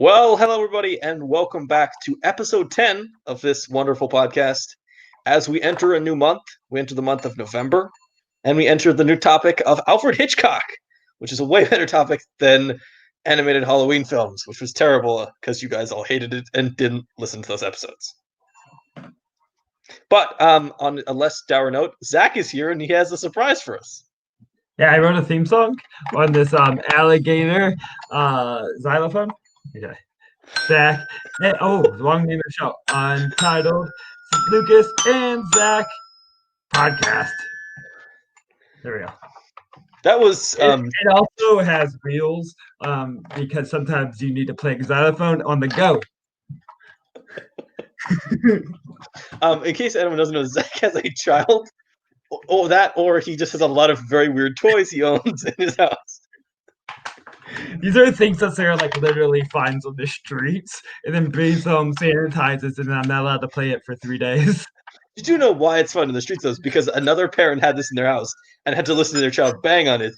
Well, hello, everybody, and welcome back to episode 10 of this wonderful podcast. As we enter a new month, we enter the month of November, and we enter the new topic of Alfred Hitchcock, which is a way better topic than animated Halloween films, which was terrible because you guys all hated it and didn't listen to those episodes. But on a less dour note, Zack is here, and he has a surprise for us. Yeah, I wrote a theme song on this alligator xylophone. Okay. Zach. Long name of the show. Untitled Lucas and Zach podcast. There we go. That was it also has wheels because sometimes you need to play xylophone on the go. In case anyone doesn't know, Zack has a child. Or he just has a lot of very weird toys he owns in his house. These are things that Sarah literally finds on the streets and then brings home, sanitizes, and I'm not allowed to play it for 3 days. You do know why it's fun in the streets, though, because another parent had this in their house and had to listen to their child bang on it,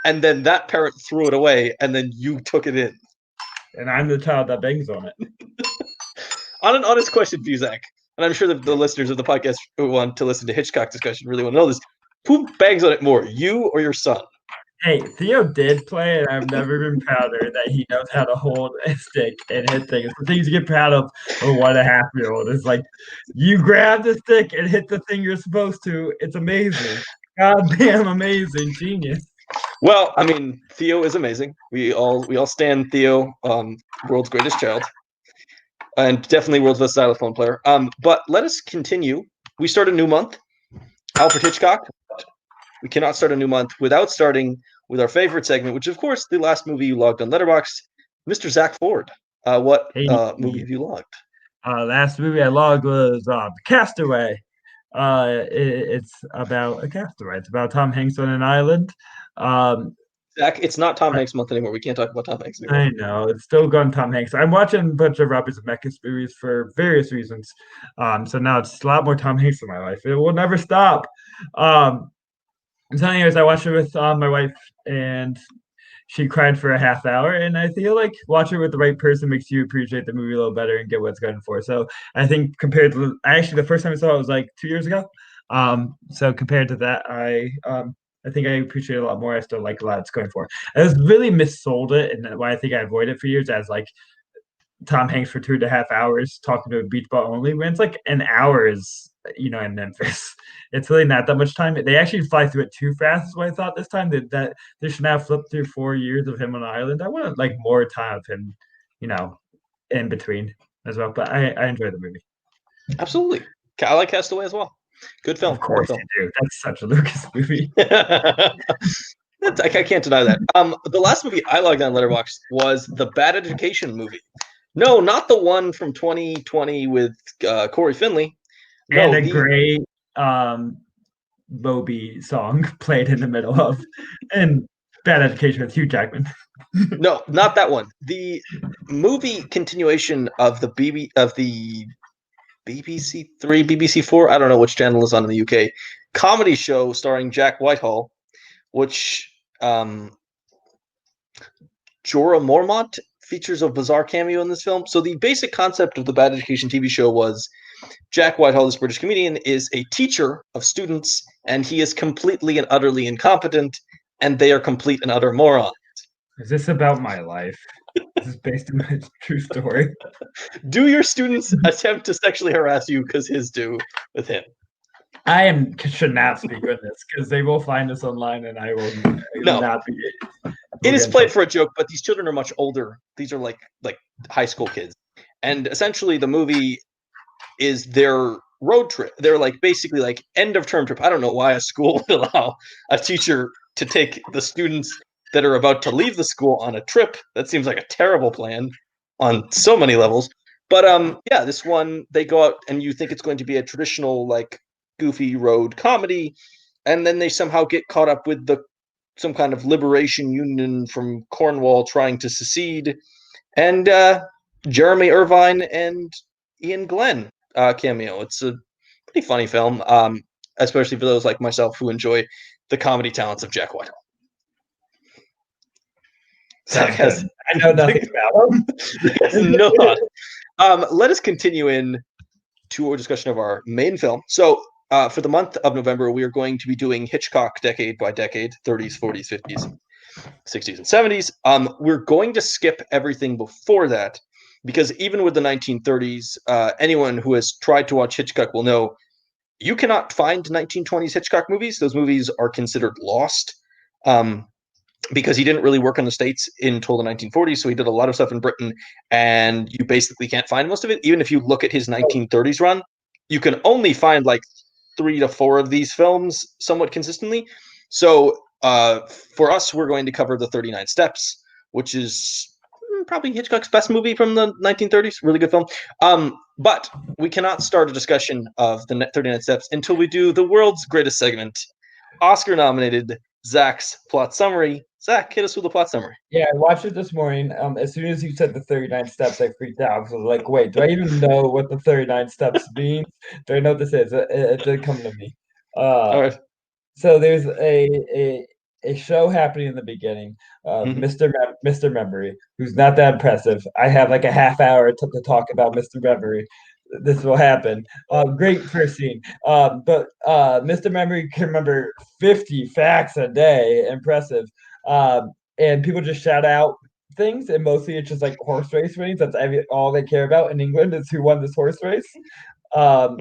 and then that parent threw it away, and then you took it in. And I'm the child that bangs on it. On an honest question for you, Zach, and I'm sure that the listeners of the podcast who want to listen to Hitchcock discussion really want to know this. Who bangs on it more, you or your son? Hey, Theo did play, and I've never been prouder that he knows how to hold a stick and hit things. The things you get proud of a 1.5-year-old is like, you grab the stick and hit the thing you're supposed to. It's amazing. Goddamn amazing. Genius. Well, I mean, Theo is amazing. We all stand Theo, world's greatest child. And definitely world's best xylophone player. But let us continue. We start a new month. Alfred Hitchcock. We cannot start a new month without starting with our favorite segment, which, of course, the last movie you logged on Letterbox, Mr. Zack Ford. What movie have you logged? Last movie I logged was Castaway. It's about a castaway. It's about Tom Hanks on an island. Zack, it's not Tom Hanks month anymore. We can't talk about Tom Hanks anymore. I know. It's still going Tom Hanks. I'm watching a bunch of Robert Zemeckis movies for various reasons. So now it's a lot more Tom Hanks in my life. It will never stop. So anyways, I watched it with my wife, and she cried for a half hour. And I feel like watching it with the right person makes you appreciate the movie a little better and get what it's going for. So I think compared to the first time I saw it was like 2 years ago. So compared to that, I think I appreciate it a lot more. I still like a lot it's going for. I just really missold it, and why I think I avoided it for years as like Tom Hanks for 2.5 hours talking to a beach ball only. When it's like an hour is in Memphis, it's really not that much time. They actually fly through it too fast. Is what I thought this time that they should now flip through 4 years of him on the island. I wanted like more time of him, in between as well. But I enjoy the movie. Absolutely, I like Castaway as well. Good film. Of course you do. That's such a Lucas movie. I can't deny that. The last movie I logged on Letterboxd was the Bad Education movie. No, not the one from 2020 with Corey Finley. And a great Moby song played in the middle of, and Bad Education with Hugh Jackman. No, not that one. The movie continuation of the BBC 3, BBC 4, I don't know which channel is on in the UK, comedy show starring Jack Whitehall, which Jorah Mormont features a bizarre cameo in this film. So the basic concept of the Bad Education TV show was Jack Whitehall, this British comedian, is a teacher of students, and he is completely and utterly incompetent, and they are complete and utter morons. Is this about my life? This is based on my true story. Do your students attempt to sexually harass you because his do with him? I should not speak on this because they will find us online, and I will not be. It is played for a joke, but these children are much older. These are like high school kids, and essentially the movie is their road trip. They're like basically like end of term trip. I don't know why a school would allow a teacher to take the students that are about to leave the school on a trip. That seems like a terrible plan on so many levels. But this one, they go out and you think it's going to be a traditional like goofy road comedy, and then they somehow get caught up with some kind of liberation union from Cornwall trying to secede, and Jeremy Irvine and Ian Glenn cameo. It's a pretty funny film, especially for those like myself who enjoy the comedy talents of Jack Whitehall. Zack has I know nothing about him. has no thought. Let us continue in to our discussion of our main film. So, for the month of November, we are going to be doing Hitchcock decade by decade, 30s, 40s, 50s, 60s, and 70s. We're going to skip everything before that because even with the 1930s, anyone who has tried to watch Hitchcock will know you cannot find 1920s Hitchcock movies. Those movies are considered lost. Because he didn't really work in the States until the 1940s, so he did a lot of stuff in Britain, and you basically can't find most of it. Even if you look at his 1930s run, you can only find like 3 to 4 of these films somewhat consistently. So for us, we're going to cover the 39 Steps, which is probably Hitchcock's best movie from the 1930s. Really good film. But we cannot start a discussion of the 39 Steps until we do the world's greatest segment, Oscar-nominated Zack's plot summary. Zack, hit us with a plot summary. Yeah, I watched it this morning. As soon as you said the 39 steps, I freaked out. I was like, wait, do I even know what the 39 steps mean? Do I know what this is? It did come to me. All Uh, right. so there's a show happening in the beginning. Mm-hmm. Mr. Memory, who's not that impressive. I have like a half hour to talk about Mr. Memory. This will happen. Great first scene. But Mr. Memory can remember 50 facts a day. Impressive. And people just shout out things, and mostly it's just like horse race winnings. That's all they care about in England is who won this horse race. Um,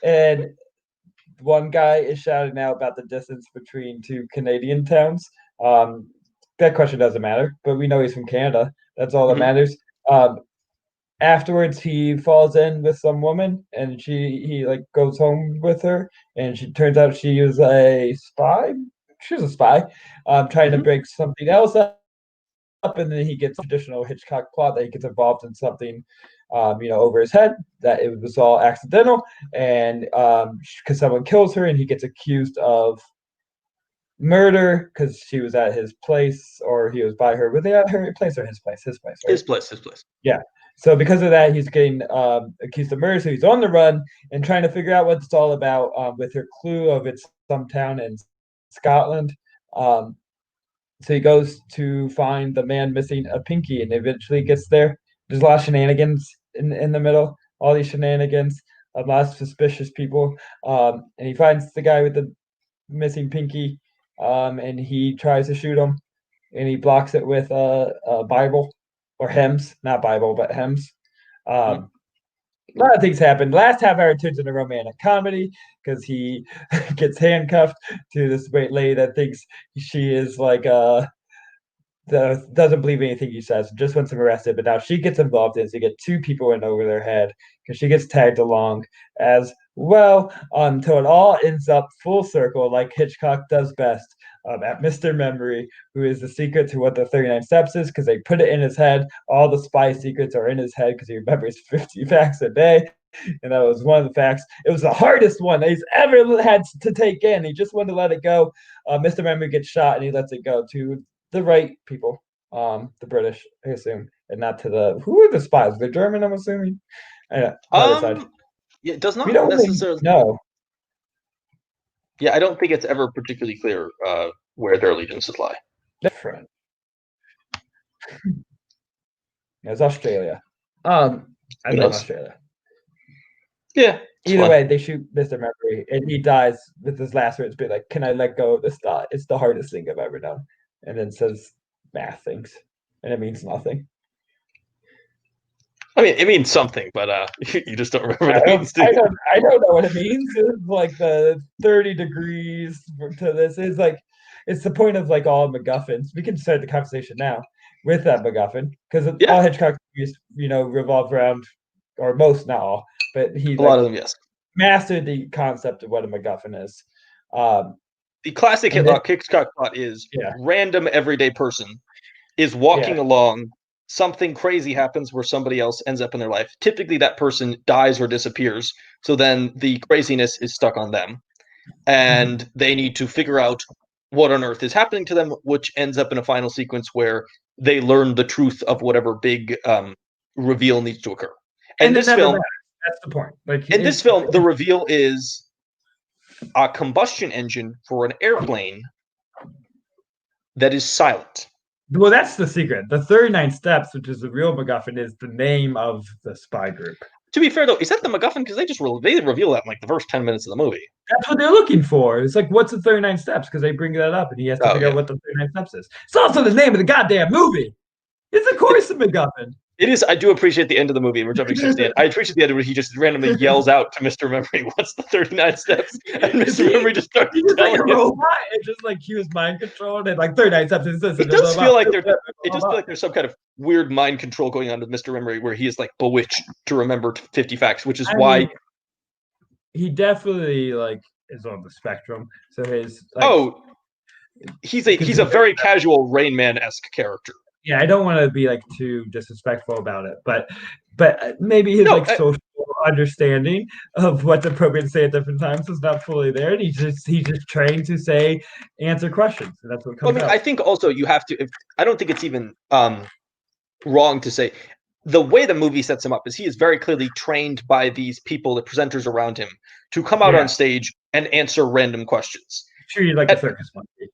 and one guy is shouting out about the distance between 2 Canadian towns. Um, that question doesn't matter, but we know he's from Canada. That's all that Mm-hmm. matters. Afterwards, he falls in with some woman, and he like goes home with her, and she turns out she was a spy. She was a spy, trying to Mm-hmm. break something else up, and then he gets traditional Hitchcock plot that he gets involved in something, over his head, that it was all accidental, and because someone kills her, and he gets accused of murder because she was at his place or he was by her. Were they at her place or his place? His place, right? His place. His place. Yeah. So because of that, he's getting accused of murder. So he's on the run and trying to figure out what it's all about. With her clue of it's some town in Scotland. Um, so he goes to find the man missing a pinky and eventually gets there. There's a lot of shenanigans in the middle, all these shenanigans, a lot of suspicious people. And he finds the guy with the missing pinky, and he tries to shoot him, and he blocks it with a Bible or hymns, not Bible, but hymns. Mm-hmm. Um, a lot of things happen. Last half hour turns into romantic comedy because he gets handcuffed to this great lady that thinks she is like doesn't believe anything he says, just wants him arrested. But now she gets involved in it, so you get 2 people in over their head because she gets tagged along as well until it all ends up full circle, like Hitchcock does best. At Mr. Memory, who is the secret to what the 39 Steps is, because they put it in his head. All the spy secrets are in his head because he remembers 50 facts a day. And that was one of the facts. It was the hardest one that he's ever had to take in. He just wanted to let it go. Mr. Memory gets shot and he lets it go to the right people, the British, I assume, and not to the who are the spies? The German, I'm assuming. The other side. Yeah, it does We not don't really necessarily. know. Yeah, I don't think it's ever particularly clear where their allegiances lie. Different. It's Australia. I Who blame knows? Australia. Yeah, it's Either fine. way, they shoot Mr. Memory, and he dies with his last words, be like, "Can I let go of this thought? It's the hardest thing I've ever done." And then says math things, and it means nothing. I mean, it means something, but you just don't remember I what it don't, means, do I you? don't, I don't know what it means. It's like the 30 degrees to this is like, it's the point of like all MacGuffins. We can start the conversation now with that MacGuffin because Yeah, all Hitchcock movies, revolve around, or most, not all, but he a lot like of them, yes. mastered the concept of what a MacGuffin is. Um, The classic and this, Hitchcock plot is yeah, random everyday person is yeah, walking along. Something crazy happens where somebody else ends up in their life. Typically, that person dies or disappears. So then the craziness is stuck on them. mhm. And they need to figure out what on earth is happening to them, which ends up in a final sequence where they learn the truth of whatever big reveal needs to occur. And And it this never film, matters. That's the point. Like in this film, the reveal is a combustion engine for an airplane that is silent. Well, that's the secret. The 39 Steps, which is the real MacGuffin, is the name of the spy group. To be fair, though, is that the MacGuffin? Because they reveal that in like the first 10 minutes of the movie. That's what they're looking for. It's like, what's the 39 Steps? Because they bring that up, and he has to Oh figure out yeah, what the 39 Steps is. It's also the name of the goddamn movie. It's of course a MacGuffin. it is. I do appreciate the end of the movie, and we're jumping steps to the end. I appreciate the end where he just randomly yells out to Mr. Memory, "What's the 39 steps?" And Mr. Memory just starts He's like telling a him. robot. It's just like he was mind controlled and like 39 Steps is this. It does feel like there's some kind of weird mind control going on with Mr. Memory, where he is like bewitched to remember 50 facts, which is why he definitely like is on the spectrum. So his he's a very casual Rain Man-esque character. Yeah, I don't want to be like too disrespectful about it, but maybe his social understanding of what's appropriate to say at different times is not fully there, and he's just trained to answer questions, and that's what comes out. I think also you have to. I don't think it's even wrong to say the way the movie sets him up is he is very clearly trained by these people, the presenters around him, to come out on stage and answer random questions. Treated like a circus monkey.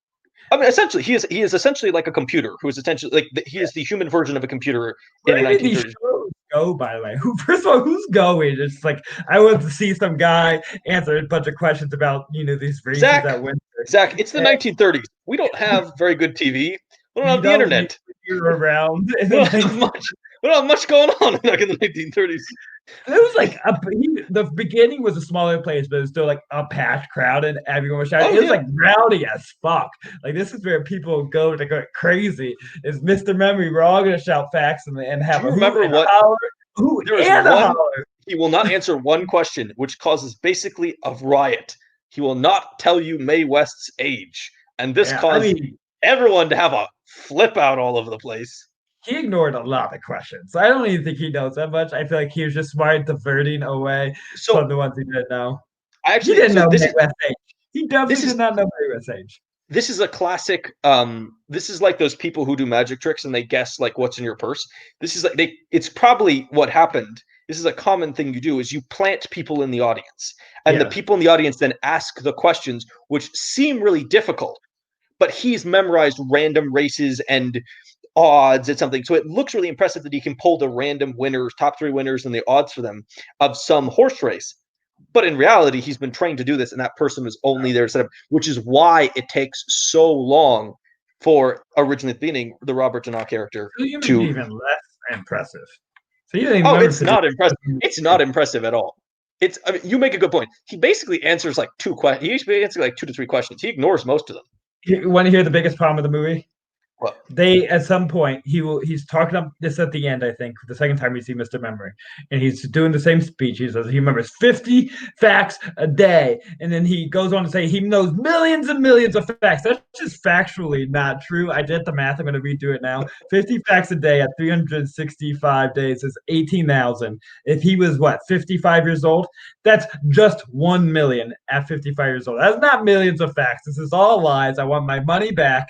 I mean, essentially, he is essentially like a computer who is essentially like he is the human version of a computer in the 1930s. These shows go, by the way. First of all, who's going? It's like I want to see some guy answer a bunch of questions about these races that winter. Zach, it's the 1930s. We don't have very good TV. We don't have the internet. You're around. We don't have much going on back in the 1930s. It was like the beginning was a smaller place, but it was still like a packed crowd and everyone was shouting. It was like rowdy as fuck. Like this is where people go to go crazy. Is Mr. Memory? We're all gonna shout facts and have a remember what holler. There is one. He will not answer one question, which causes basically a riot. He will not tell you Mae West's age, and this caused everyone to have a flip out all over the place. He ignored a lot of questions. I don't even think he knows that much. I feel like he was just smart diverting away from the ones he didn't know. He didn't know Mae West's age. He definitely did not know Mae West's age. This is a classic. This is like those people who do magic tricks and they guess like what's in your purse. This is like it's probably what happened. This is a common thing you do is you plant people in the audience, and the people in the audience then ask the questions, which seem really difficult. But he's memorized random races and odds at something, so it looks really impressive that he can pull the random winners, top 3 winners, and the odds for them of some horse race. But in reality, he's been trained to do this, and that person was only there to set up, which is why it takes so long for originally at the beginning the Robert De Niro character to even less impressive. So it's not impressive. It's not impressive at all. You make a good point. He basically answers like 2 questions. He usually answers like 2 to 3 questions. He ignores most of them. You want to hear the biggest problem with the movie? What? They at some point he's talking up this at the end, I think, the second time we see Mr. Memory, and he's doing the same speech. He says he remembers 50 facts a day, and then he goes on to say he knows millions and millions of facts. That's just factually not true. I did the math. I'm going to redo it now. 50 facts a day at 365 days is 18,000. If he was 55 years old, that's just 1 million at 55 years old. That's not millions of facts. This is all lies. I want my money back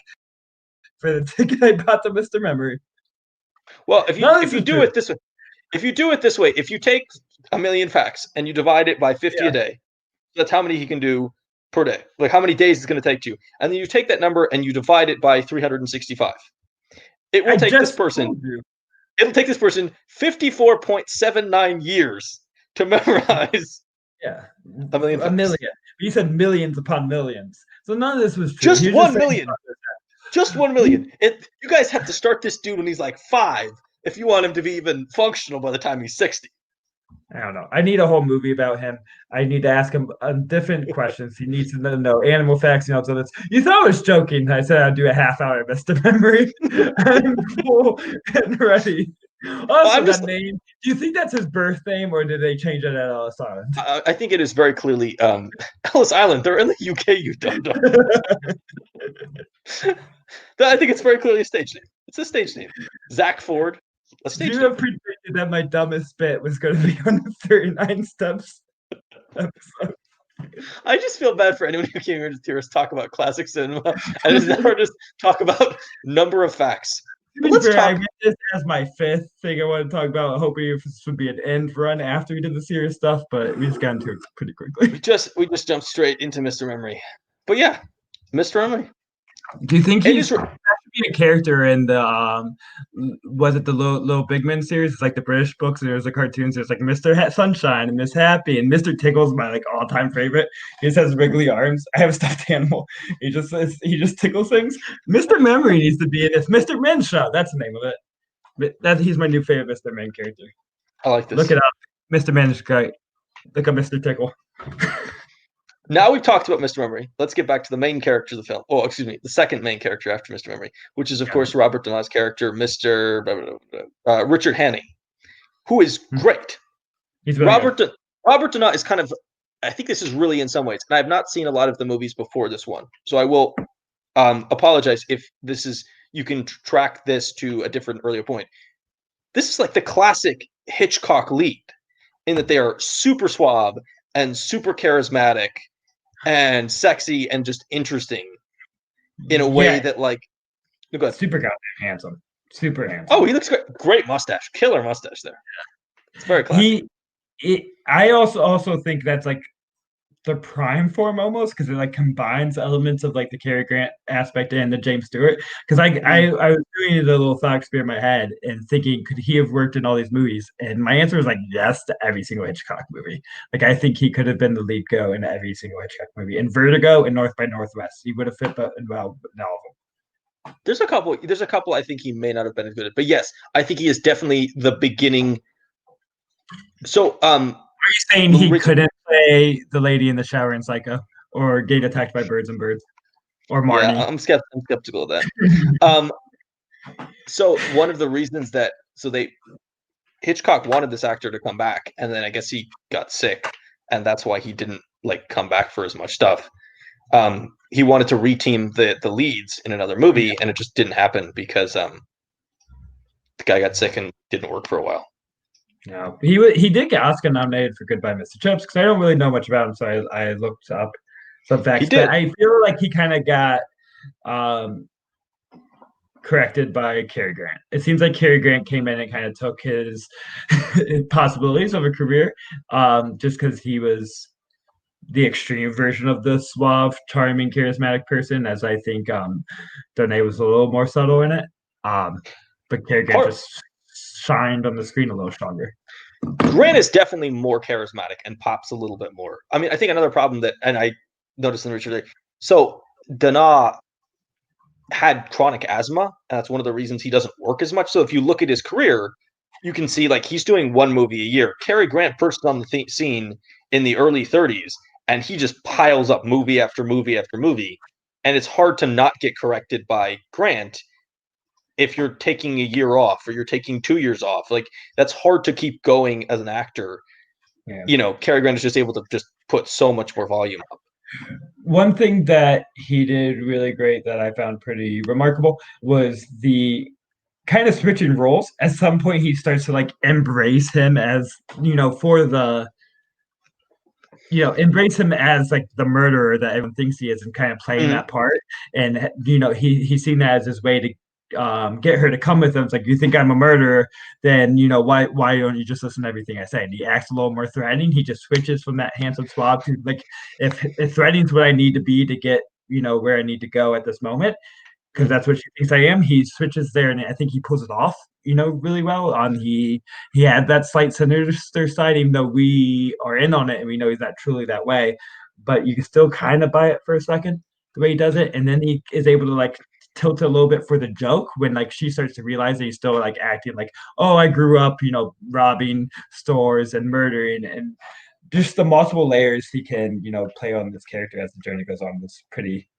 for the ticket I bought to Mr. Memory. Well, if you do it this way, if you take 1 million facts and you divide it by 50 a day, that's how many he can do per day. Like how many days it's going to take you, and then you take that number and you divide it by 365. It will take this person. It'll take this person 54.79 years to memorize. A million. You said millions upon millions, so none of this was true. Just 1 million. Just 1 million. You guys have to start this dude when he's like 5 if you want him to be even functional by the time he's 60. I don't know. I need a whole movie about him. I need to ask him different questions. He needs to know animal facts. So that's. You thought I was joking. I said I'd do a half hour of Mr. Memory. I'm cool and ready. Also, name. Do you think that's his birth name, or did they change it at Ellis Island? I think it is very clearly Ellis Island. They're in the UK, you dumb. I think it's very clearly a stage name. It's a stage name. Zack Ford. A stage name. You have predicted that my dumbest bit was going to be on the 39 Steps episode. I just feel bad for anyone who came here to hear us talk about classic cinema and has never just talk about number of facts. I read this as my 5th thing I want to talk about, hoping this would be an end run after we did the serious stuff, but we just got into it pretty quickly. We just jumped straight into Mr. Memory. But yeah, Mr. Memory. Do you think It he's is. be a character in the was it the Little Big Men series? It's like the British books. There's the cartoons. There's like Sunshine and Miss Happy and Mr. Tickle's my like all time favorite. He just has wriggly arms. I have a stuffed animal. He just tickles things. Mr. Memory needs to be in this. Mr. Menshaw. That's the name of it. He's my new favorite Mr. Men character. I like Look this. it up. Mr. Men's great. Look up Mr. Tickle. Now we've talked about Mr. Memory. Let's get back to the main character of the film. Oh, excuse me, the second main character after Mr. Memory, which is of course Robert Donat's character, Mr. Richard Hanning, who is great. He's really good. Robert Donat is kind of. I think this is really in some ways, and I've not seen a lot of the movies before this one, so I will apologize if this is. You can track this to a different earlier point. This is like the classic Hitchcock lead, in that they are super suave and super charismatic and sexy and just interesting in a way that like super goddamn handsome. Super handsome. Oh, he looks great. Great mustache. Killer mustache there. It's very classic. I also think that's like the prime form almost because it like combines elements of like the Cary Grant aspect and the James Stewart. Because I was doing a little thought experiment in my head and thinking, could he have worked in all these movies? And my answer was like yes to every single Hitchcock movie. Like I think he could have been the lead go in every single Hitchcock movie. In Vertigo and North by Northwest, he would have fit well in all of them. There's a couple I think he may not have been as good at, but yes, I think he is definitely the beginning. So are you saying he couldn't play the lady in the shower in Psycho or get attacked by birds and birds or Marnie? Yeah, I'm skeptical of that. So one of the reasons that Hitchcock wanted this actor to come back, and then I guess he got sick, and that's why he didn't like come back for as much stuff. He wanted to reteam the leads in another movie, and it just didn't happen because the guy got sick and didn't work for a while. No, he did get Oscar nominated for Goodbye, Mr. Chips because I don't really know much about him, so I looked up some facts. But I feel like he kind of got corrected by Cary Grant. It seems like Cary Grant came in and kind of took his possibilities of a career, just because he was the extreme version of the suave, charming, charismatic person. As I think Donay was a little more subtle in it, but Cary Grant just shined on the screen a little stronger. Grant is definitely more charismatic and pops a little bit more. I mean, I think another problem that, and I noticed in Richard, so Donat had chronic asthma, and that's one of the reasons he doesn't work as much. So if you look at his career, you can see like he's doing one movie a year. Cary Grant first on the scene in the early 30s, and he just piles up movie after movie after movie, and it's hard to not get corrected by Grant if you're taking a year off or you're taking 2 years off. Like that's hard to keep going as an actor. Yeah. You know, Cary Grant is just able to just put so much more volume up. One thing that he did really great that I found pretty remarkable was the kind of switching roles. At some point, he starts to like embrace him as, embrace him as like the murderer that everyone thinks he is and kind of playing that part. And, he's seen that as his way to get her to come with him. It's like, you think I'm a murderer, then why don't you just listen to everything I say? And he acts a little more threatening. He just switches from that handsome suave to like, if threatening is what I need to be to get where I need to go at this moment, because that's what she thinks I am. He switches there, and I think he pulls it off really well. He had that slight sinister side, even though we are in on it and we know he's not truly that way, but you can still kind of buy it for a second the way he does it. And then he is able to like tilt a little bit for the joke when like she starts to realize that he's still like acting like, oh, I grew up robbing stores and murdering, and just the multiple layers he can play on this character as the journey goes on is pretty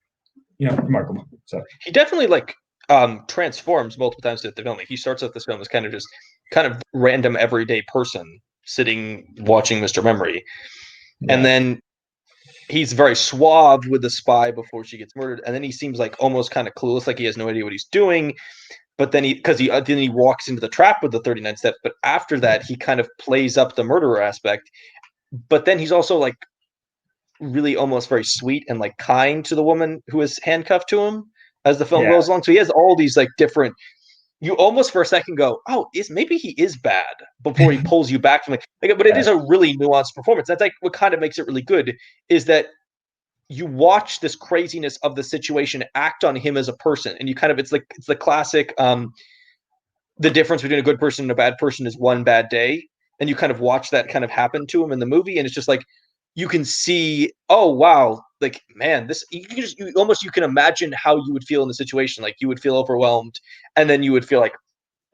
remarkable. So he definitely like transforms multiple times throughout the film. Like, he starts out this film as kind of random everyday person sitting watching Mr. Memory, and then he's very suave with the spy before she gets murdered, and then he seems like almost kind of clueless, like he has no idea what he's doing. But then he walks into the trap with the 39 steps. But after that, he kind of plays up the murderer aspect. But then he's also like really almost very sweet and like kind to the woman who is handcuffed to him as the film goes along. So he has all these like different. You almost for a second go, oh, maybe he is bad before he pulls you back from like but it is a really nuanced performance. That's like what kind of makes it really good is that you watch this craziness of the situation act on him as a person, and you kind of it's the classic the difference between a good person and a bad person is one bad day, and you kind of watch that kind of happen to him in the movie, and it's just like you can see, oh wow, like man, this you can just you can imagine how you would feel in the situation, like you would feel overwhelmed, and then you would feel like,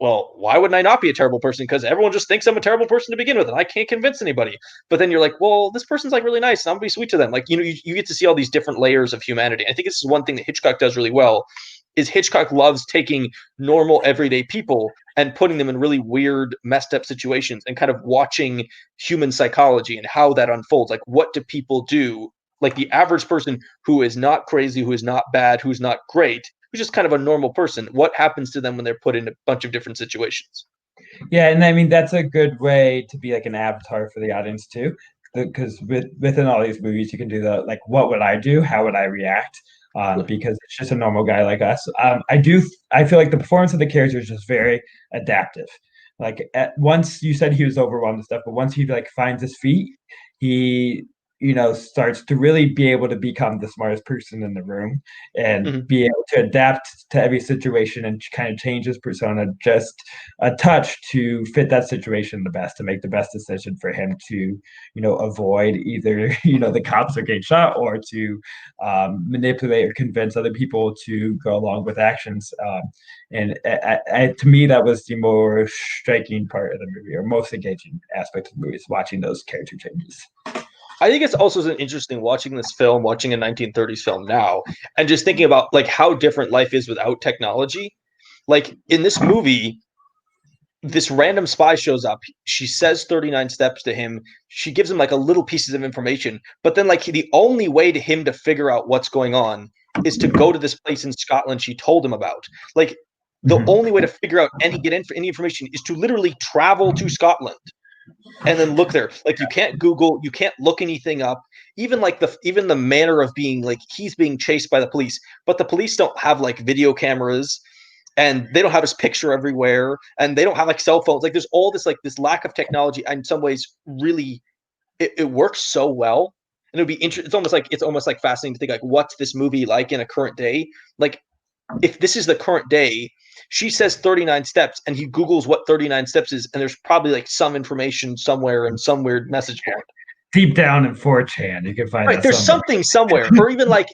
well, why wouldn't I not be a terrible person? Because everyone just thinks I'm a terrible person to begin with, and I can't convince anybody. But then you're like, well, this person's like really nice, and I'm gonna be sweet to them. Like, you get to see all these different layers of humanity. I think this is one thing that Hitchcock does really well. Is Hitchcock loves taking normal everyday people and putting them in really weird, messed up situations, and kind of watching human psychology and how that unfolds. Like, what do people do? Like the average person who is not crazy, who is not bad, who's not great, who's just kind of a normal person. What happens to them when they're put in a bunch of different situations? Yeah, and I mean that's a good way to be like an avatar for the audience too, because within all these movies you can do the like, what would I do? How would I react? Because it's just a normal guy like us. I feel like the performance of the character is just very adaptive. Like once you said he was overwhelmed and stuff, but once he like finds his feet, he starts to really be able to become the smartest person in the room and Mm-hmm. be able to adapt to every situation and kind of change his persona just a touch to fit that situation the best, to make the best decision for him to avoid either the cops are getting shot, or to manipulate or convince other people to go along with actions. And to me, that was the more striking part of the movie, or most engaging aspect of the movie, is watching those character changes. I think it's also interesting watching this film, watching a 1930s film now, and just thinking about like how different life is without technology. Like in this movie, this random spy shows up. She says 39 steps to him. She gives him like a little pieces of information, but then like the only way to him to figure out what's going on is to go to this place in Scotland she told him about. Like the Mm-hmm. only way to figure out any information is to literally travel to Scotland and then look there. Like you can't Google, you can't look anything up. Even the manner of being, like he's being chased by the police, but the police don't have like video cameras, and they don't have his picture everywhere, and they don't have like cell phones. Like there's all this like this lack of technology. In some ways, really, it works so well. And it would be interesting. It's almost like fascinating to think like what's this movie like in a current day. Like if this is the current day, she says 39 steps and he Googles what 39 steps is, and there's probably like some information somewhere in some weird message board. Deep down in 4chan, you can find Right. that There's somewhere. something somewhere. Or even like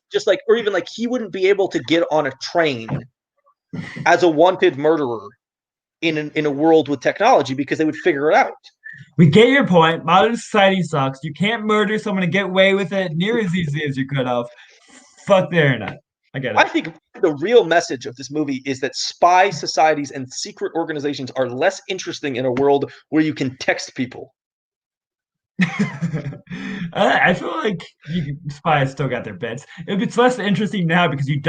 he wouldn't be able to get on a train as a wanted murderer in a world with technology because they would figure it out. We get your point. Modern society sucks. You can't murder someone and get away with it near as easy as you could have. Fuck the internet. I get I it. think the real message of this movie is that spy societies and secret organizations are less interesting in a world where you can text people. I feel like spies still got their bits. It's less interesting now because you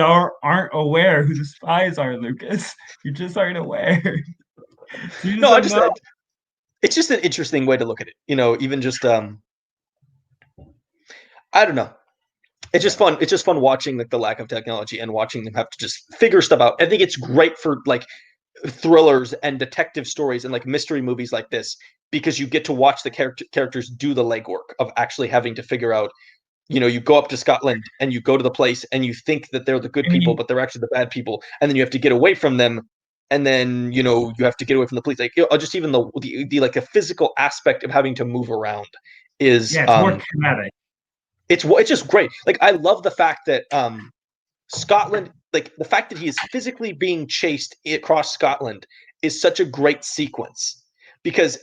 aren't aware who the spies are, Lucas. You just aren't aware. So you just No, don't know. it's just an interesting way to look at it. Even just I don't know. It's just Yeah. fun. It's just fun watching like the lack of technology and watching them have to just figure stuff out. I think it's great for like thrillers and detective stories and like mystery movies like this, because you get to watch the characters do the legwork of actually having to figure out. You go up to Scotland and you go to the place and you think that they're the good I people, mean, but they're actually the bad people, and then you have to get away from them, and then you have to get away from the police. Like just even the like the physical aspect of having to move around is yeah, it's more kinetic. it's just great. Like I love the fact that Scotland, like the fact that he is physically being chased across Scotland is such a great sequence, because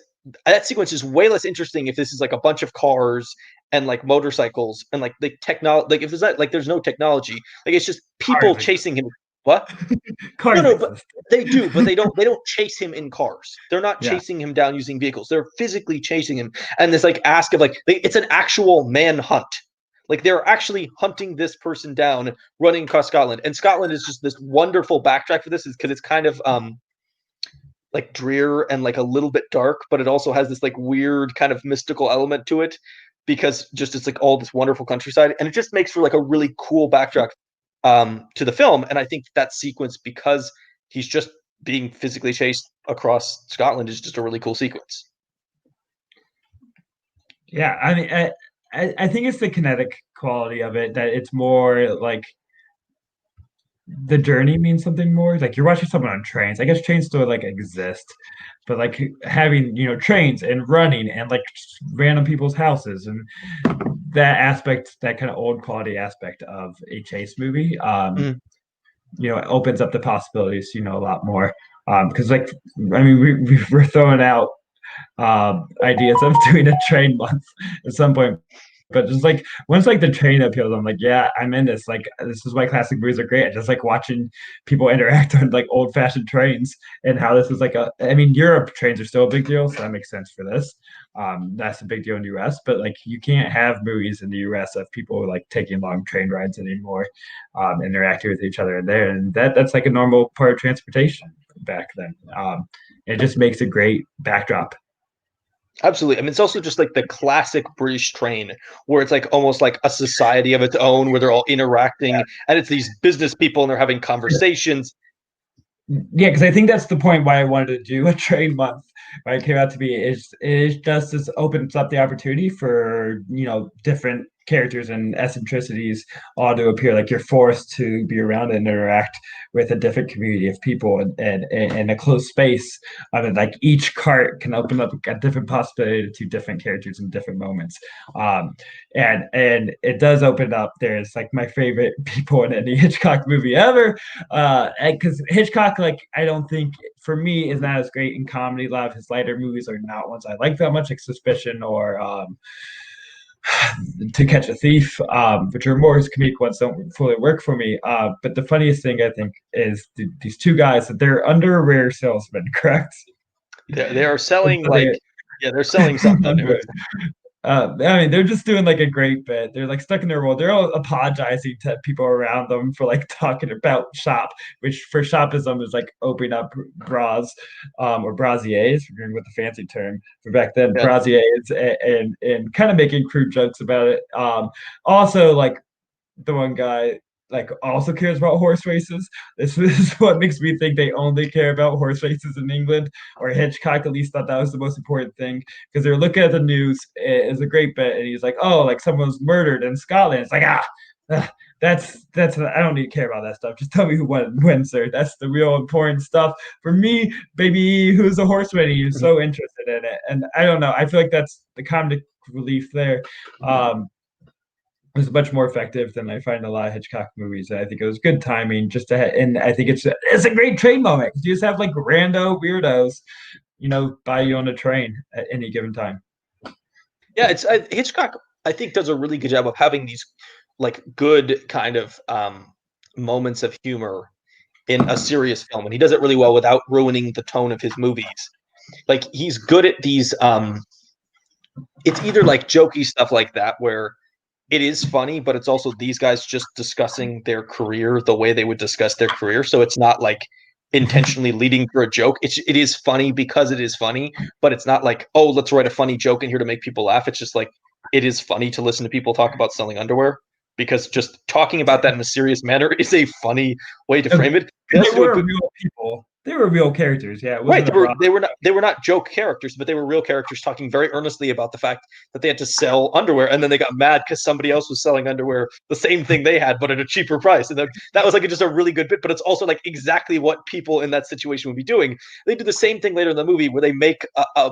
that sequence is way less interesting if this is like a bunch of cars and like motorcycles and like the technology. Like if there's not like there's no technology, like it's just people Cars exist. chasing him. What? No, Cars no, but exist. they do, but they don't chase him in cars. They're not Yeah. chasing him down using vehicles. They're physically chasing him. And this like ask of like it's an actual manhunt. Like they're actually hunting this person down, running across Scotland. And Scotland is just this wonderful backtrack for this, is because it's kind of like drear and like a little bit dark, but it also has this like weird kind of mystical element to it, because just it's like all this wonderful countryside, and it just makes for like a really cool backtrack to the film. And I think that sequence, because he's just being physically chased across Scotland, is just a really cool sequence. Yeah, I mean, I think it's the kinetic quality of it that it's more like the journey means something more. Like you're watching someone on trains. I guess trains still like exist, but like having trains and running and like random people's houses and that aspect, that kind of old quality aspect of a chase movie, Mhm. it opens up the possibilities, a lot more. Because like I mean, we're throwing out ideas of doing a train month at some point. But just like once like the train appeals, I'm like, yeah, I'm in this. Like this is why classic movies are great. I just like watching people interact on like old fashioned trains and how this is like I mean, Europe trains are still a big deal, so that makes sense for this. That's a big deal in the US, but like you can't have movies in the US of people like taking long train rides anymore, interacting with each other there. And that's like a normal part of transportation back then. It just makes a great backdrop. Absolutely. I mean, it's also just like the classic British train where it's like almost like a society of its own where they're all interacting and it's these business people and they're having conversations. Yeah, because I think that's the point why I wanted to do a train month. Why it came out to be is just this opens up the opportunity for different characters and eccentricities all to appear. Like you're forced to be around and interact with a different community of people and a close space. Like each cart can open up a different possibility to different characters in different moments. Um, and it does open up. There's like my favorite people in any Hitchcock movie ever, because Hitchcock, like I don't think for me is not as great in comedy. A lot of his lighter movies are not ones I like that much, like Suspicion or To Catch a Thief, which are more his comedic ones, don't fully work for me. But the funniest thing I think is these two guys that they're underwear salesmen, correct? They are selling So they, like, yeah, they're selling something. It was, I mean, they're just doing like a great bit. They're like stuck in their world. They're all apologizing to people around them for like talking about shop, which for shopism is like opening up bras, or brasiers, forgetting what the fancy term for back then, yeah. brasiers, and kind of making crude jokes about it. Also like the one guy like also cares about horse races. This is what makes me think they only care about horse races in England, or Hitchcock at least thought that was the most important thing because they're looking at the news. It's a great bit, and he's like, "Oh, like someone's murdered in Scotland." It's like, that's I don't need to care about that stuff. Just tell me who won Windsor. That's the real important stuff for me, baby. Who's a horseman? He's Mhm. so interested in it, and I don't know. I feel like that's the comedic relief there. Was much more effective than I find a lot of Hitchcock movies. And I think it was good timing just to and I think it's a great train moment. You just have like rando weirdos, buy you on a train at any given time. Yeah, it's Hitchcock. I think does a really good job of having these like good kind of moments of humor in a serious film, and he does it really well without ruining the tone of his movies. Like he's good at these. It's either like jokey stuff like that where it is funny, but it's also these guys just discussing their career the way they would discuss their career. So it's not like intentionally leading for a joke. It is funny because it is funny, but it's not like, oh, let's write a funny joke in here to make people laugh. It's just like it is funny to listen to people talk about selling underwear because just talking about that in a serious manner is a funny way to frame it. They They also do a were good real people. They were real characters. Yeah, it right. wasn't a broad. They were not joke characters, but they were real characters talking very earnestly about the fact that they had to sell underwear, and then they got mad because somebody else was selling underwear the same thing they had, but at a cheaper price. And that was like just a really good bit. But it's also like exactly what people in that situation would be doing. They do the same thing later in the movie where they make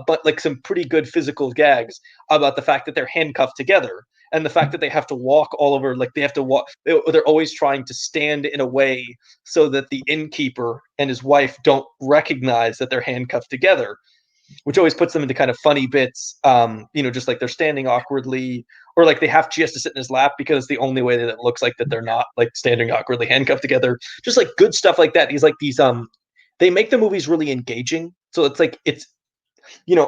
but like some pretty good physical gags about the fact that they're handcuffed together and the fact that they have to walk all over, like they have to walk. They're always trying to stand in a way so that the innkeeper and his wife don't recognize that they're handcuffed together, which always puts them into kind of funny bits. Just like they're standing awkwardly, or like she has to sit in his lap because it's the only way that it looks like that they're not like standing awkwardly handcuffed together. Just like good stuff like that. He's like these they make the movies really engaging. So it's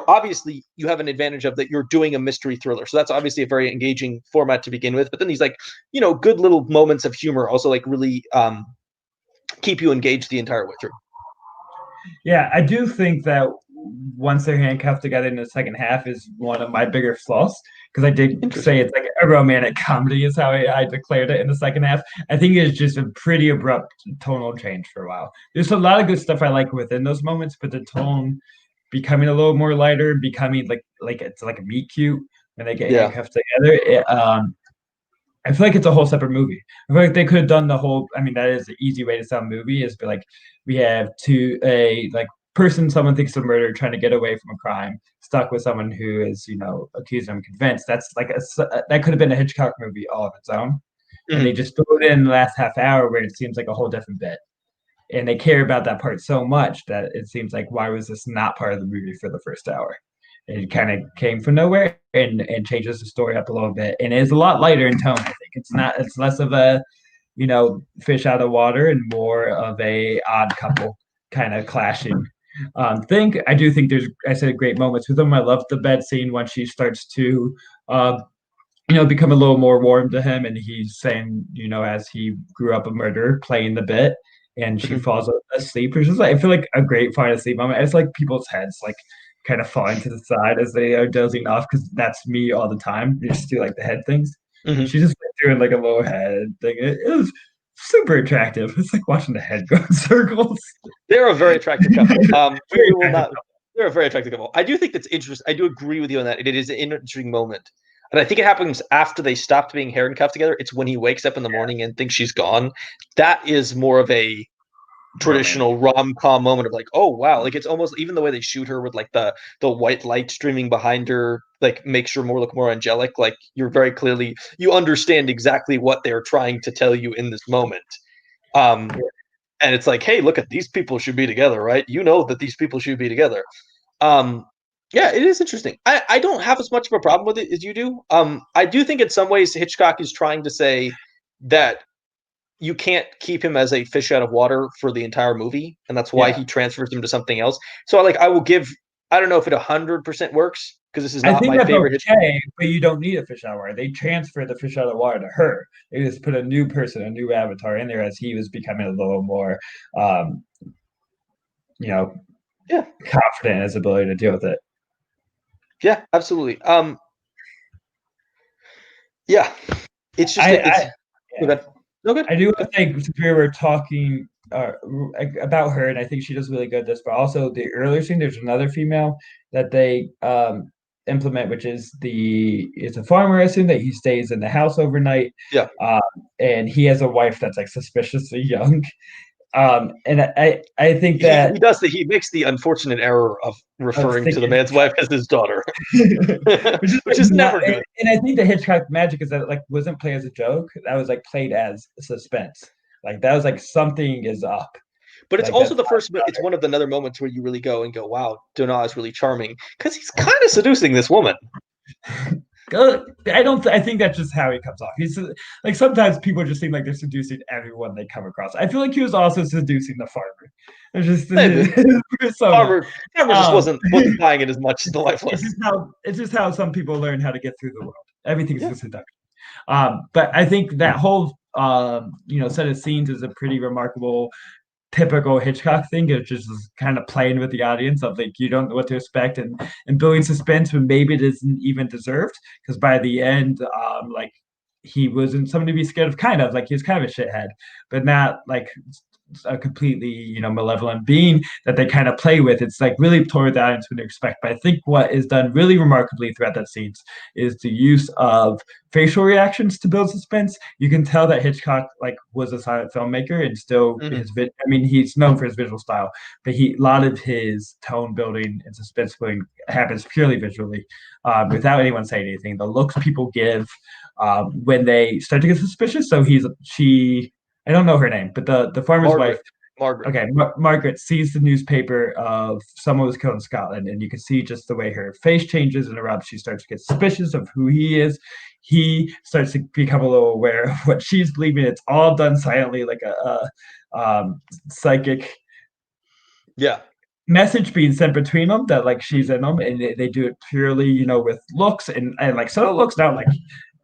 obviously you have an advantage of that you're doing a mystery thriller. So that's obviously a very engaging format to begin with. But then these like, good little moments of humor also like really keep you engaged the entire way through. Yeah, I do think that once they're handcuffed together in the second half is one of my bigger flaws because I did say Interesting. it's like a romantic comedy is how I declared it in the second half. I think it's just a pretty abrupt tonal change for a while. There's a lot of good stuff I like within those moments, but the tone becoming a little more lighter and becoming like it's like a meet cute when they get Yeah. handcuffed together. I feel like it's a whole separate movie. I feel like they could have done the whole. I mean, that is the easy way to sell a movie is be like, we have a like person someone thinks of murder trying to get away from a crime, stuck with someone who is accused and convinced. That's like that could have been a Hitchcock movie all of its own, and they Mhm. just threw it in the last half hour where it seems like a whole different bit, and they care about that part so much that it seems like why was this not part of the movie for the first hour? It kind of came from nowhere and changes the story up a little bit, and it's a lot lighter in tone. I think it's less of a fish out of water and more of a odd couple kind of clashing. I do think there's I said great moments with them. I love the bed scene when she starts to uh, become a little more warm to him, and he's saying, as he grew up a murderer, playing the bit, and she Mhm. falls asleep, which is like I feel like a great fall asleep moment. It's like people's heads like kind of falling to the side as they are dozing off because that's me all the time. You just do like the head things. Mhm. She's just doing like a little head thing. It was super attractive. It's like watching the head go in circles. They're a very attractive couple. Very We will attractive. not. They're a very attractive couple. I do think that's interesting. I do agree with you on that. It is an interesting moment, and I think it happens after they stopped being handcuffed together. It's when he wakes up in the morning and thinks she's gone. That is more of a Romantic. traditional rom-com moment of like, oh wow, like it's almost even the way they shoot her with like the white light streaming behind her, like makes her more look more angelic. Like you're very clearly you understand exactly what they're trying to tell you in this moment. Um, and it's like, hey, look at these people should be together, right? You know that these people should be together. Um, yeah, it is interesting. I don't have as much of a problem with it as you do. I do think in some ways Hitchcock is trying to say that you can't keep him as a fish out of water for the entire movie, and that's why Yeah. he transfers him to something else. So like I will give I don't know if it 100% works because this is I not think my that's favorite hit. okay, but you don't need a fish out of water. They transfer the fish out of water to her. They just put a new person, a new avatar in there as he was becoming a little more, um, you know, Yeah, confident in his ability to deal with it. yeah, absolutely. Yeah, it's just it's I no yeah, good. No good. I do think since we were talking about her, and I think she does really good at this, but also the earlier scene, there's another female that they implement, which is it's a farmer, I assume that he stays in the house overnight, Yeah. um, and he has a wife that's like suspiciously young. And I think He that does he makes the unfortunate error of of referring to the thinking man's wife as his daughter, which is which like is not, never good. and I think the Hitchcock magic is that it like wasn't played as a joke. That was like played as suspense. Like that was like something is up. But it's Like also that's the first. It's one of the other moments where you really go and go, "Wow, Donat is really charming," because he's kind of seducing this woman. I don't. I think that's just how he comes off. He's like sometimes people just seem like they're seducing everyone they come across. I feel like he was also seducing the farmer. It's just Maybe his persona. Farmer just Um, wasn't buying it as much as the wife it's was. just how some people learn how to get through the world. Everything's Yeah. a seduction. But I think that whole set of scenes is a pretty remarkable typical Hitchcock thing. It's just kind of playing with the audience of like you don't know what to expect and building suspense when maybe it isn't even deserved. Because by the end, like he wasn't somebody to be scared of, kind of like he was kind of a shithead, but not like a completely malevolent being that they kind of play with. It's like really toward the audience when you expect. But I think what is done really remarkably throughout that scenes is the use of facial reactions to build suspense. You can tell that Hitchcock like was a silent filmmaker and still Hmm. I mean he's known for his visual style, but he a lot of his tone building and suspense building happens purely visually, without anyone saying anything. The looks people give when they start to get suspicious. So she I don't know her name, but the farmer's wife. Margaret. Margaret. Okay, Margaret sees the newspaper of someone was killed in Scotland, and you can see just the way her face changes and erupts. She starts to get suspicious of who he is. He starts to become a little aware of what she's believing. It's all done silently, like a psychic Yeah. message being sent between them that like she's in them, and they do it purely, with looks and like subtle looks, not like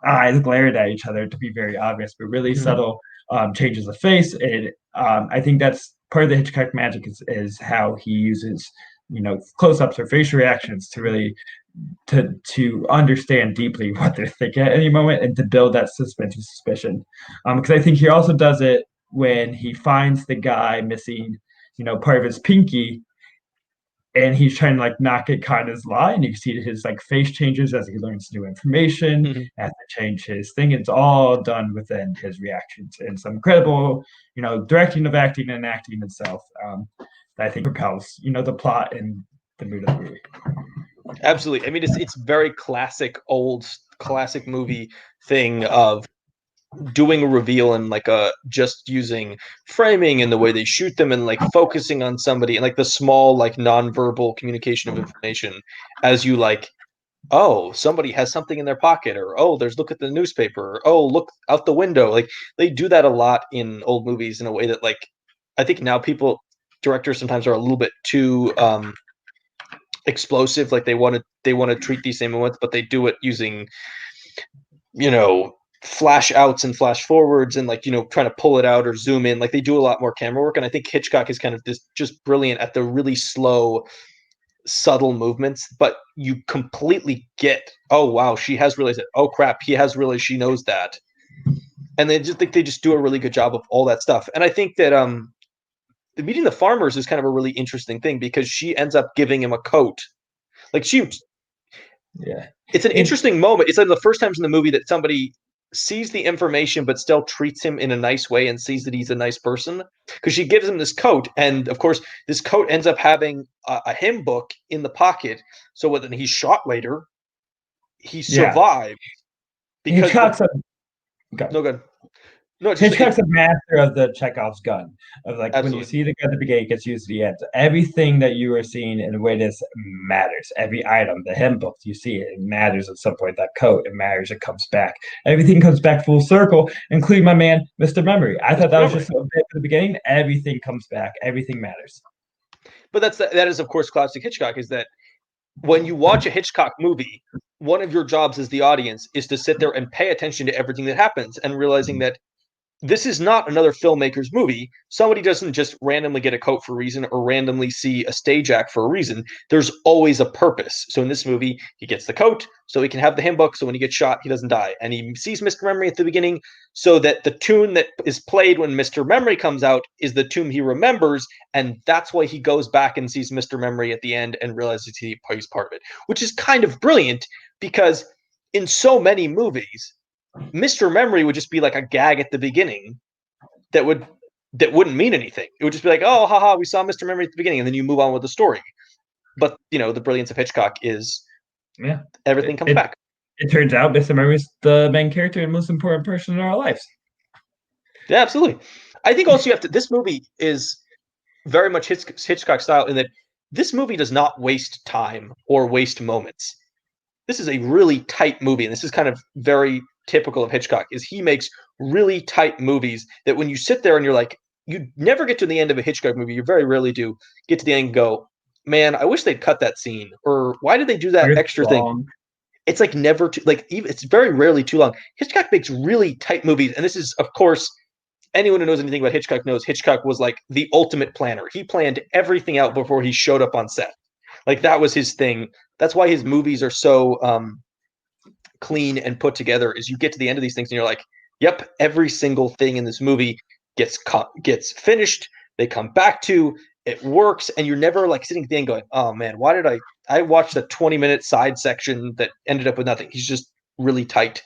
eyes glared at each other to be very obvious, but really Hmm. subtle changes of face. And I think that's part of the Hitchcock magic is how he uses close-ups or facial reactions to really to understand deeply what they're thinking at any moment and to build that suspense and suspicion. Because I think he also does it when he finds the guy missing part of his pinky, and he's trying to like not get caught in his lie, and you can see his like face changes as he learns new information, has to change his thing. It's all done within his reactions and some incredible, directing of acting and acting itself, that I think propels, the plot and the mood of the movie. Absolutely. I mean, it's very classic movie thing of doing a reveal and like just using framing and the way they shoot them and like focusing on somebody and like the small like nonverbal communication of information as you like, oh, somebody has something in their pocket, or oh, look at the newspaper, or oh, look out the window. Like they do that a lot in old movies in a way that like I think now directors sometimes are a little bit too explosive. Like they want to treat these same moments, but they do it using flash outs and flash forwards and like trying to pull it out or zoom in. Like they do a lot more camera work, and I think Hitchcock is kind of just brilliant at the really slow, subtle movements, but you completely get, oh wow, she has realized it, oh crap, he has realized she knows that. And they just do a really good job of all that stuff. And I think that the meeting the farmers is kind of a really interesting thing because she ends up giving him a coat. Like it's an interesting moment. It's like the first times in the movie that somebody sees the information but still treats him in a nice way and sees that he's a nice person, because she gives him this coat, and of course this coat ends up having a hymn book in the pocket, so when he's shot later he survived because no good. No, Hitchcock's a master of the Chekhov's gun. Of like absolutely. When you see the gun at the beginning, it gets used to the end. Everything that you are seeing in a way this matters. Every item, the hymn book, you see it, it matters at some point. That coat, it matters. It comes back. Everything comes back full circle, including my man, Mr. Memory. I thought that was just a bit at the beginning. Everything comes back. Everything matters. But that is of course classic Hitchcock. Is that when you watch a Hitchcock movie, one of your jobs as the audience is to sit there and pay attention to everything that happens, and realizing that this is not another filmmaker's movie. Somebody doesn't just randomly get a coat for a reason or randomly see a stage act for a reason. There's always a purpose. So in this movie, he gets the coat so he can have the hymn book, so when he gets shot, he doesn't die. And he sees Mr. Memory at the beginning so that the tune that is played when Mr. Memory comes out is the tune he remembers, and that's why he goes back and sees Mr. Memory at the end and realizes he's part of it, which is kind of brilliant because in so many movies, Mr. Memory would just be like a gag at the beginning that wouldn't mean anything. It would just be like, oh, haha, we saw Mr. Memory at the beginning, and then you move on with the story. But the brilliance of Hitchcock is everything comes back. It turns out Mr. Memory is the main character and most important person in our lives. Yeah, absolutely. I think also this movie is very much Hitchcock style in that this movie does not waste time or waste moments. This is a really tight movie, and this is kind of very typical of Hitchcock, is he makes really tight movies that when you sit there and you're like, you never get to the end of a Hitchcock movie, you very rarely do get to the end and go, man, I wish they'd cut that scene, or why did they do that extra thing? It's like never too, like it's very rarely too long. Hitchcock makes really tight movies, and this is, of course, anyone who knows anything about Hitchcock knows Hitchcock was like the ultimate planner. He planned everything out before he showed up on set. Like that was his thing. That's why his movies are so clean and put together, is you get to the end of these things and you're like, yep, every single thing in this movie gets finished, they come back to, it works, and you're never like sitting at the end going, oh man, why did I watched a 20-minute side section that ended up with nothing. He's just really tight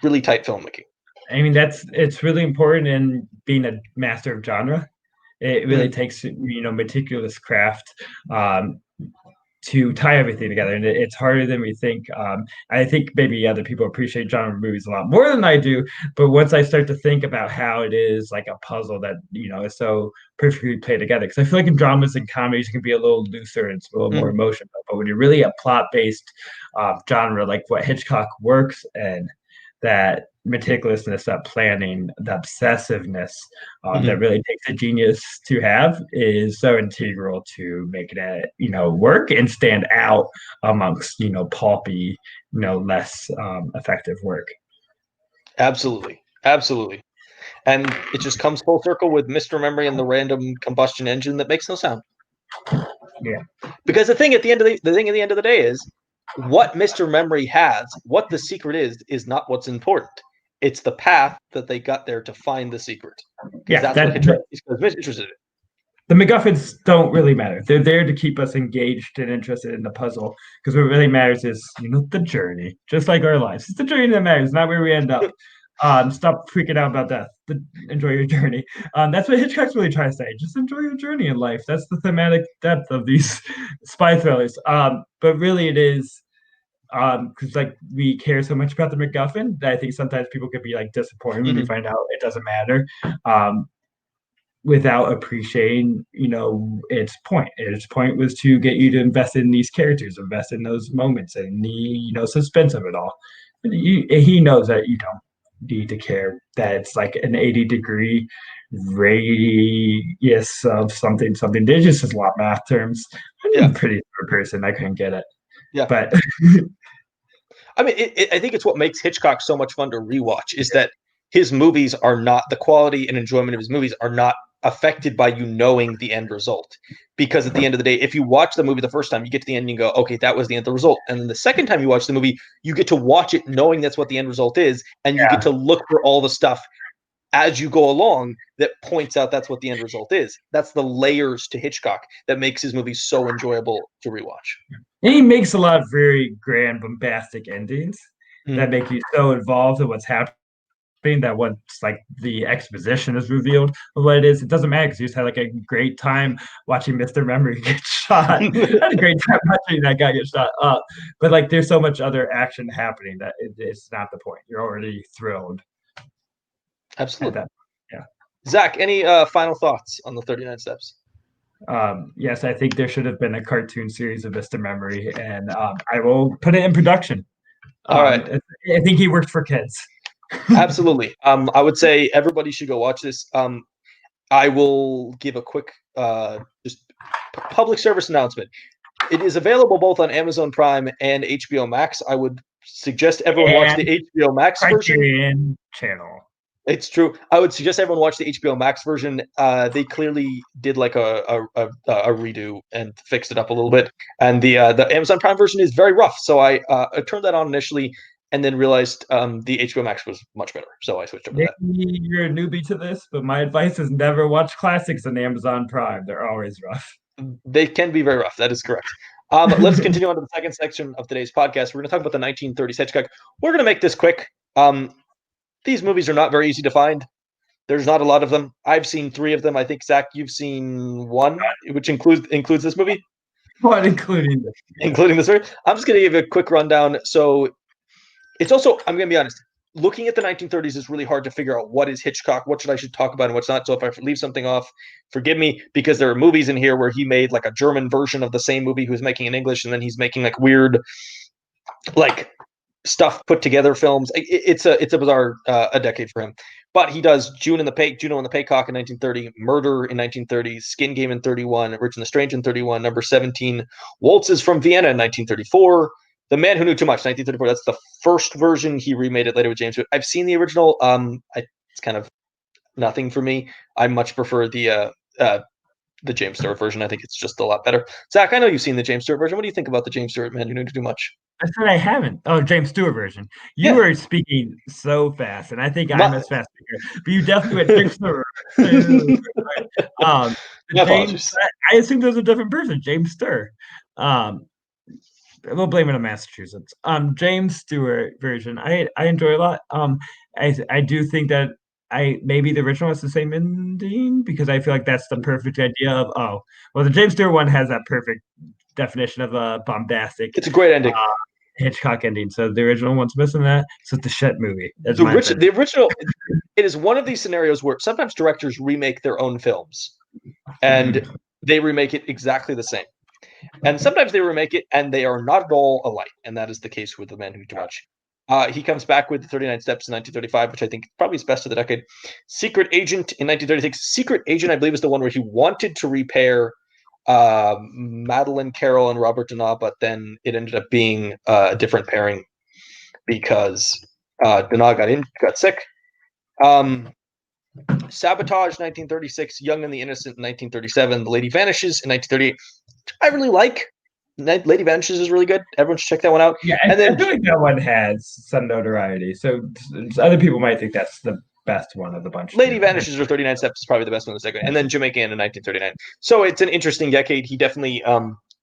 filmmaking. I mean, it's really important in being a master of genre. It really takes meticulous craft to tie everything together, and it's harder than we think. I think maybe other people appreciate genre movies a lot more than I do, but once I start to think about how it is like a puzzle that is so perfectly played together, because I feel like in dramas and comedies it can be a little looser and it's a little more emotional, but when you're really a plot-based genre like what Hitchcock works in, that meticulousness, that planning, the obsessiveness that really takes a genius to have is so integral to making it, work and stand out amongst, pulpy, less effective work. Absolutely. And it just comes full circle with Mr. Memory and the random combustion engine that makes no sound. Yeah. Because the thing at the end of the day is what Mr. Memory has, what the secret is not what's important. It's the path that they got there to find the secret. Yeah, that's what Hitchcock is interested in. The MacGuffins don't really matter. They're there to keep us engaged and interested in the puzzle. Because what really matters is, the journey, just like our lives. It's the journey that matters, not where we end up. Stop freaking out about death. Enjoy your journey. That's what Hitchcock's really trying to say. Just enjoy your journey in life. That's the thematic depth of these spy thrillers. But really, it is because like we care so much about the MacGuffin that I think sometimes people could be like disappointed when they Mhm. find out it doesn't matter. Um, Without appreciating, its point. Its point was to get you to invest in these characters, invest in those moments, and the suspense of it all. He knows that you don't need to care that it's like an 80-degree radius of something something. There's just a lot of math terms. I'm Yeah, a pretty smart person. I couldn't get it, yeah. but I mean, I think it's what makes Hitchcock so much fun to rewatch is that his movies are not the quality and enjoyment of his movies are not affected by you knowing the end result. Because at the end of the day, if you watch the movie the first time, you get to the end and you go, okay, that was the end of the result. And then the second time you watch the movie, you get to watch it knowing that's what the end result is, and you get yeah. to look for all the stuff as you go along that points out that's what the end result is. That's the layers to Hitchcock that makes his movies so enjoyable to rewatch. And he makes a lot of very grand, bombastic endings Mm. that make you so involved in what's happening that once like the exposition is revealed of what it is, it doesn't matter because you just had like a great time watching Mr. Memory get shot. I had a great time watching that guy get shot up. But like there's so much other action happening that it's not the point. You're already thrilled at Absolutely. that. Yeah. Zach, any final thoughts on the 39 Steps? Yes, I think there should have been a cartoon series of Mr. Memory, and I will put it in production. All right. I think he worked for kids. Absolutely. I would say everybody should go watch this. I will give a quick just public service announcement. It is available both on Amazon Prime and HBO Max. I would suggest everyone watch the And HBO Max version. Criterion Channel. It's true. I would suggest everyone watch the HBO Max version. They clearly did like a redo and fixed it up a little bit. And the Amazon Prime version is very rough. So I turned that on initially and then realized the HBO Max was much better. So I switched over to Maybe that. you're a newbie to this, but my advice is never watch classics on Amazon Prime. They're always rough. They can be very rough. That is correct. Let's continue on to the second section of today's podcast. We're going to talk about the 1930s Hitchcock. We're going to make this quick. These movies are not very easy to find. There's not a lot of them. I've seen 3 of them. I think Zach, you've seen 1, which includes this movie, What, including this? Yeah. including this movie. I'm just going to give you a quick rundown. So it's also, I'm going to be honest, looking at the 1930s is really hard to figure out what is Hitchcock, what should talk about and what's not. So if I leave something off, forgive me, because there are movies in here where he made like a German version of the same movie he was making in English, and then he's making like weird like stuff put together films. It's a bizarre a decade for him. But he does Juno and the Paycock in 1930, Murder in 1930, Skin Game in 31, Rich and the Strange in 31, Number 17, Waltzes from Vienna in 1934, The Man Who Knew Too Much, 1934. That's the first version. He remade it later with James Stewart. I've seen the original. It's kind of nothing for me. I much prefer the James Stewart version. I think it's just a lot better. Zach, I know you've seen the James Stewart version. What do you think about the James Stewart Man Who Knew Too Much? I said I haven't. Oh, James Stewart version. You Yeah, are speaking so fast, and I think I'm my, as fast speaker. But you definitely went James Stewart. Um, my James, apologies. I assume there's a different person, James Stewart. Um, we'll blame it on Massachusetts. James Stewart version, I enjoy a lot. I do think that I maybe the original has the same ending because I feel like that's the perfect idea of the James Stewart one has that perfect definition of a bombastic It's a great ending. Hitchcock ending. So the original one's missing that. So it's a shit movie. That's The my rich, opinion. the original, it is one of these scenarios where sometimes directors remake their own films, and Mhm. they remake it exactly the same. And sometimes they remake it and they are not at all alike. And that is the case with The Man Who Knew Too Much. He comes back with the 39 Steps in 1935, which I think probably is best of the decade. Secret Agent in 1936. Secret Agent, I believe, is the one where he wanted to repair Madeline Carroll and Robert Denault, but then it ended up being a different pairing because Denault got sick. Sabotage 1936, Young and the Innocent in 1937, The Lady Vanishes in 1938. I really like. Lady Vanishes is really good. Everyone should check that one out. Yeah, And I then feel like that one has some notoriety. So other people might think that's the best one of the bunch. Lady Vanishes or 39 Steps is probably the best one of the second, and then Jamaican in 1939. So it's an interesting decade. He definitely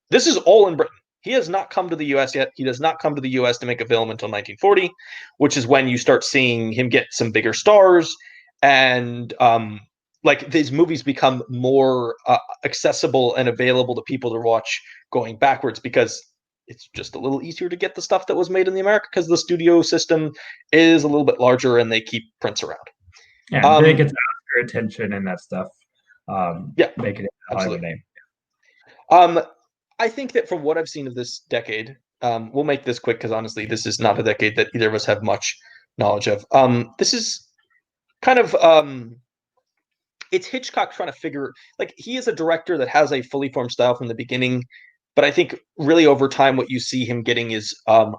this is all in Britain. He has not come to the U.S. yet. He does not come to the U.S. to make a film until 1940, which is when you start seeing him get some bigger stars, and like these movies become more accessible and available to people to watch going backwards, because it's just a little easier to get the stuff that was made in the America, because the studio system is a little bit larger and they keep prints around. Yeah, they get Oscar attention and that stuff. Yeah, make it a Hollywood name. I think that from what I've seen of this decade, we'll make this quick because honestly, this is not a decade that either of us have much knowledge of. This is kind of it's Hitchcock trying to figure, like, he is a director that has a fully formed style from the beginning, but I think really over time what you see him getting is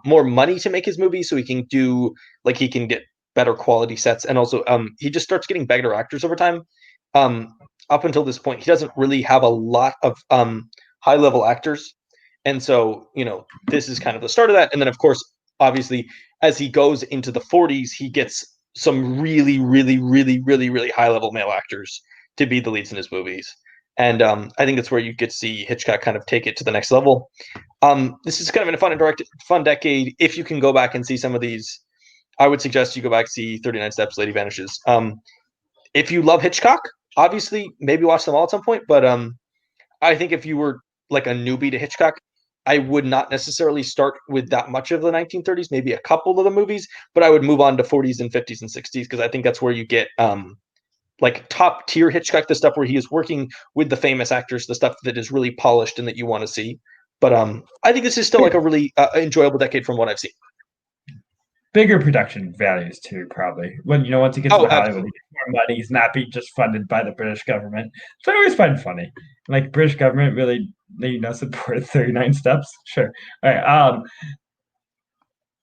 more money to make his movies, so he can do, like, he can get better quality sets, and also he just starts getting better actors over time. Up until this point, he doesn't really have a lot of high level actors, and so this is kind of the start of that. And then of course, obviously, as he goes into the 40s, he gets some really, really, really, really, really high level male actors to be the leads in his movies. And I think that's where you get to see Hitchcock kind of take it to the next level. This is kind of a fun decade. If you can go back and see some of these, I would suggest you go back and see 39 Steps, Lady Vanishes. If you love Hitchcock, obviously maybe watch them all at some point. But I think if you were like a newbie to Hitchcock, I would not necessarily start with that much of the 1930s, maybe a couple of the movies, but I would move on to 40s and 50s and 60s, because I think that's where you get like top tier Hitchcock, the stuff where he is working with the famous actors, the stuff that is really polished and that you want to see. But I think this is still like a really enjoyable decade from what I've seen. Bigger production values too, probably. When once he gets to Hollywood, he gets more money. He's not being just funded by the British government. So I always find funny, like British government really, support 39 Steps. Sure, all right.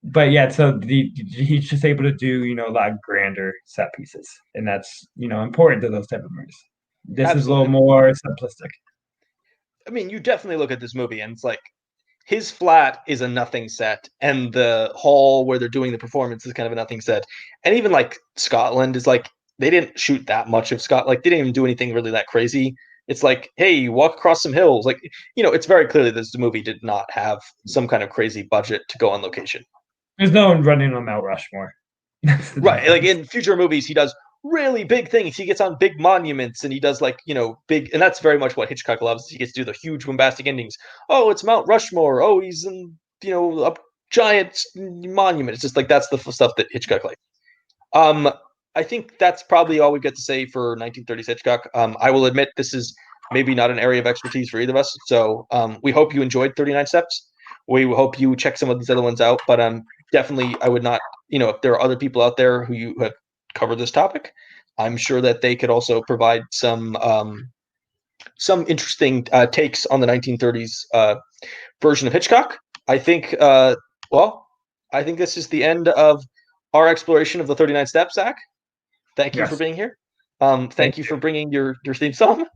But yeah, so he's just able to do a lot grander set pieces, and that's important to those type of movies. This Absolutely. Is a little more simplistic. I mean, you definitely look at this movie and it's like, his flat is a nothing set, and the hall where they're doing the performance is kind of a nothing set. And even like Scotland is like, they didn't shoot that much of Scotland. Like, they didn't even do anything really that crazy. It's like, hey, you walk across some hills. Like, it's very clearly this movie did not have some kind of crazy budget to go on location. There's no one running on Mount Rushmore. Right. Like in future movies, he does really big things. He gets on big monuments, and he does like, big, and that's very much what Hitchcock loves. He gets to do the huge bombastic endings. Oh, it's Mount Rushmore. Oh, he's in, a giant monument. It's just like, that's the stuff that Hitchcock likes. I think that's probably all we've got to say for 1930s Hitchcock. I will admit this is maybe not an area of expertise for either of us. So we hope you enjoyed 39 Steps. We hope you check some of these other ones out, but definitely I would not, if there are other people out there who have covered this topic, I'm sure that they could also provide some interesting takes on the 1930s version of Hitchcock. I think, I think this is the end of our exploration of the 39 Steps, Zack. Thank you for being here. Thank you for bringing your theme song.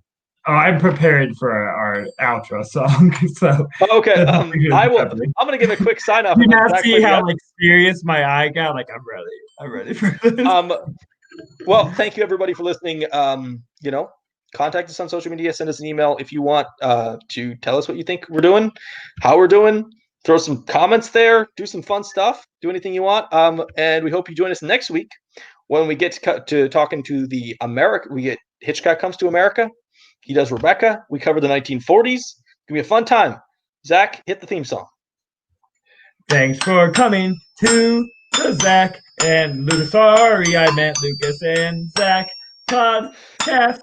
Oh, I'm prepared for our outro song. So okay, I'm gonna give a quick sign off. You now see how like serious my eye got. Like, I'm ready for this. Well, thank you everybody for listening. Contact us on social media. Send us an email if you want to tell us what you think we're doing, how we're doing. Throw some comments there. Do some fun stuff. Do anything you want. And we hope you join us next week when we get to talking to the America. We get Hitchcock Comes to America. He does Rebecca. We cover the 1940s. It's gonna be a fun time. Zack, hit the theme song. Thanks for coming to the Zack and Lucas. Sorry, I meant Lucas and Zack podcast.